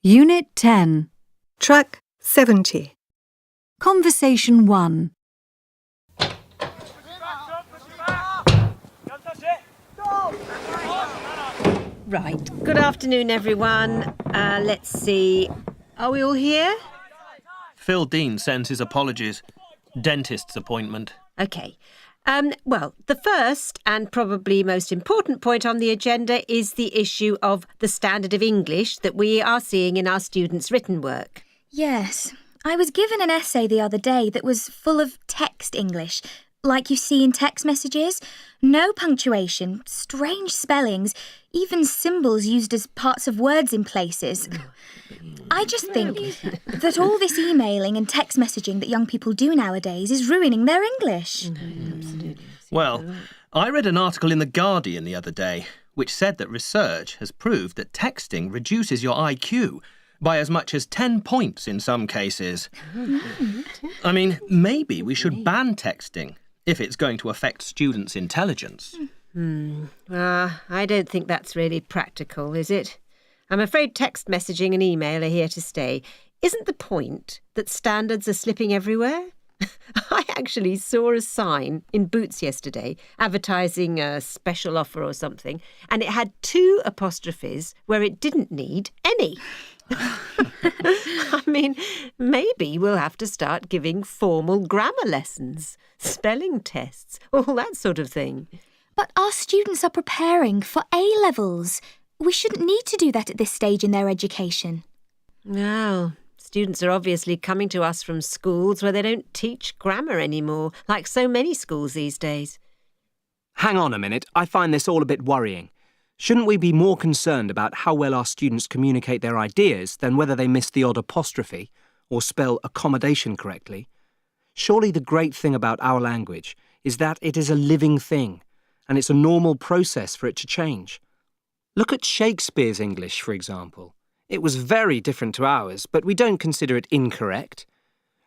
Unit 10. Track 70. Conversation 1. Right. Good afternoon, everyone. Let's see. Are we all here? Phil Dean sends his apologies. Dentist's appointment. OK. Well, the first and probably most important point on the agenda is the issue of the standard of English that we are seeing in our students' written work. Yes. I was given an essay the other day that was full of text English, like you see in text messages. No punctuation, strange spellings, even symbols used as parts of words in places. I just think that all this emailing and text messaging that young people do nowadays is ruining their English. Well, I read an article in The Guardian the other day which said that research has proved that texting reduces your IQ by as much as 10 points in some cases. I mean, maybe we should ban texting if it's going to affect students' intelligence. I don't think that's really practical, is it? I'm afraid text messaging and email are here to stay. Isn't the point that standards are slipping everywhere? I actually saw a sign in Boots yesterday advertising a special offer or something, and it had 2 apostrophes where it didn't need any. I mean, maybe we'll have to start giving formal grammar lessons, spelling tests, all that sort of thing. But our students are preparing for A-levels. We shouldn't need to do that at this stage in their education. Well, students are obviously coming to us from schools where they don't teach grammar anymore, like so many schools these days. Hang on a minute, I find this all a bit worrying. Shouldn't we be more concerned about how well our students communicate their ideas than whether they miss the odd apostrophe or spell accommodation correctly? Surely the great thing about our language is that it is a living thing, and it's a normal process for it to change. Look at Shakespeare's English, for example. It was very different to ours, but we don't consider it incorrect.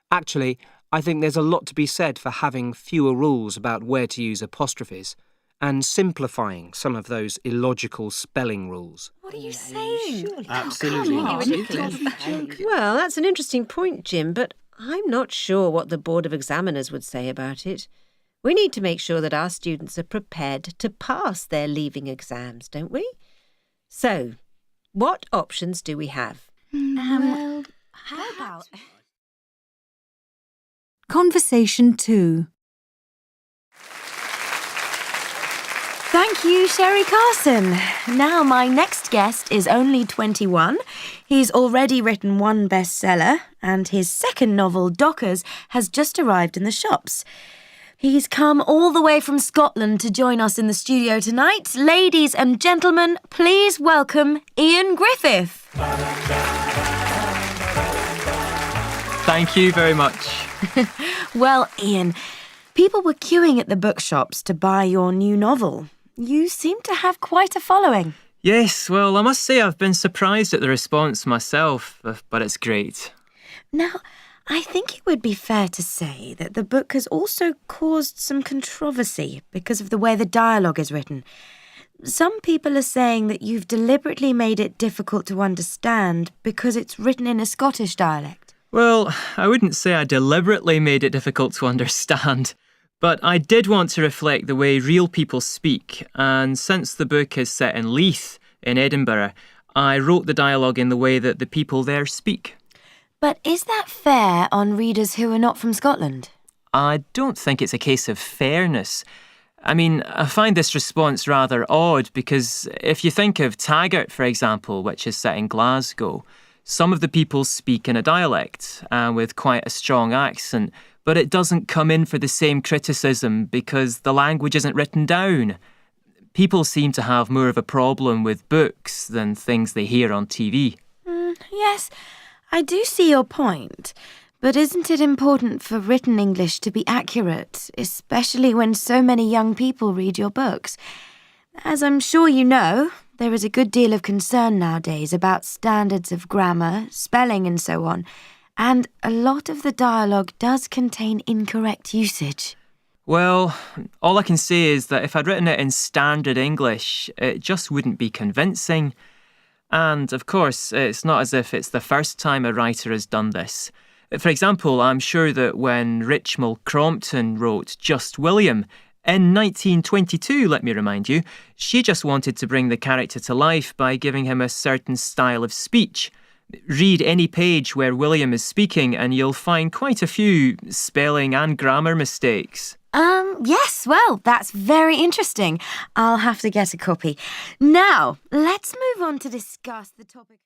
Actually, I think there's a lot to be said for having fewer rules about where to use apostrophes and simplifying some of those illogical spelling rules. What are you saying? Absolutely not. Well, that's an interesting point, Jim, but I'm not sure what the Board of Examiners would say about it. We need to make sure that our students are prepared to pass their leaving exams, don't we? So, what options do we have? Well, how about... Conversation 2. Thank you, Sherry Carson. Now my next guest is only 21. He's already written 1 bestseller, and his second novel, Dockers, has just arrived in the shops. He's come all the way from Scotland to join us in the studio tonight. Ladies and gentlemen, please welcome Ian Griffith. Thank you very much. Well, Ian, people were queuing at the bookshops to buy your new novel. You seem to have quite a following. Yes, well, I must say I've been surprised at the response myself, but it's great. Now, I think it would be fair to say that the book has also caused some controversy because of the way the dialogue is written. Some people are saying that you've deliberately made it difficult to understand because it's written in a Scottish dialect. Well, I wouldn't say I deliberately made it difficult to understand, but I did want to reflect the way real people speak, and since the book is set in Leith, in Edinburgh, I wrote the dialogue in the way that the people there speak. But is that fair on readers who are not from Scotland? I don't think it's a case of fairness. I mean, I find this response rather odd because if you think of Taggart, for example, which is set in Glasgow, some of the people speak in a dialect with quite a strong accent, but it doesn't come in for the same criticism because the language isn't written down. People seem to have more of a problem with books than things they hear on TV. Yes, I do see your point, but isn't it important for written English to be accurate, especially when so many young people read your books? As I'm sure you know, there is a good deal of concern nowadays about standards of grammar, spelling and so on, and a lot of the dialogue does contain incorrect usage. Well, all I can say is that if I'd written it in standard English, it just wouldn't be convincing. And, of course, it's not as if it's the first time a writer has done this. For example, I'm sure that when Richmal Crompton wrote Just William, in 1922, let me remind you, she just wanted to bring the character to life by giving him a certain style of speech. Read any page where William is speaking and you'll find quite a few spelling and grammar mistakes. Yes, well, that's very interesting. I'll have to get a copy. Now, let's move on to discuss the topic.